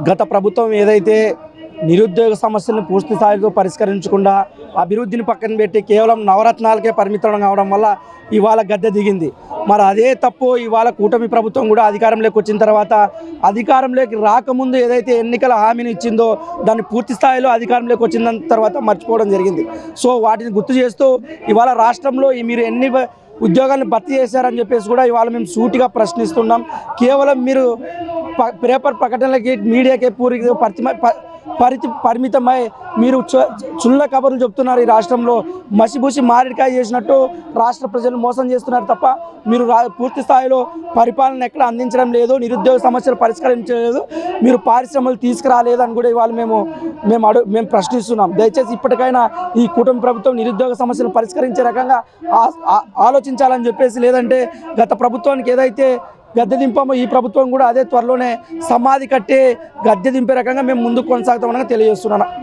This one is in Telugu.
గత ప్రభుత్వం ఏదైతే నిరుద్యోగ సమస్యలను పూర్తి స్థాయిలో పరిష్కరించకుండా అభివృద్ధిని పక్కన పెట్టి కేవలం నవరత్నాలకే పరిమితం కావడం వల్ల ఇవాళ గద్దె దిగింది. మరి అదే తప్పు ఇవాళ కూటమి ప్రభుత్వం కూడా అధికారంలోకి వచ్చిన తర్వాత అధికారంలోకి రాకముందు ఏదైతే ఎన్నికల హామీని ఇచ్చిందో దాన్ని పూర్తి స్థాయిలో అధికారంలోకి వచ్చిన తర్వాత మర్చిపోవడం జరిగింది. సో వాటిని గుర్తు చేస్తూ ఇవాళ రాష్ట్రంలో మీరు ఎన్ని ఉద్యోగాలను భర్తీ చేశారని చెప్పేసి కూడా ఇవాళ మేము సూటిగా ప్రశ్నిస్తున్నాం. కేవలం మీరు పేపర్ ప్రకటనలకి మీడియాకే పరిమితమై మీరు చుల్ల కబుర్లు చెప్తున్నారు. ఈ రాష్ట్రంలో మసిబూసి మామిడికాయ చేసినట్టు రాష్ట్ర ప్రజలను మోసం చేస్తున్నారు తప్ప మీరు పూర్తి స్థాయిలో పరిపాలన ఎక్కడ అందించడం లేదు, నిరుద్యోగ సమస్యలు పరిష్కరించలేదు, మీరు పరిశ్రమలు తీసుకురాలేదు అని కూడా ఇవాళ మేము ప్రశ్నిస్తున్నాం. దయచేసి ఇప్పటికైనా ఈ కూటమి ప్రభుత్వం నిరుద్యోగ సమస్యలు పరిష్కరించే రకంగా ఆలోచించాలని చెప్పేసి, లేదంటే గత ప్రభుత్వానికి ఏదైతే గద్దె దింపామో ఈ ప్రభుత్వం కూడా అదే త్వరలోనే సమాధి కట్టే గద్దె దింపే రకంగా మేము ముందుకు కొనసాగుతామని తెలియజేస్తున్నాను.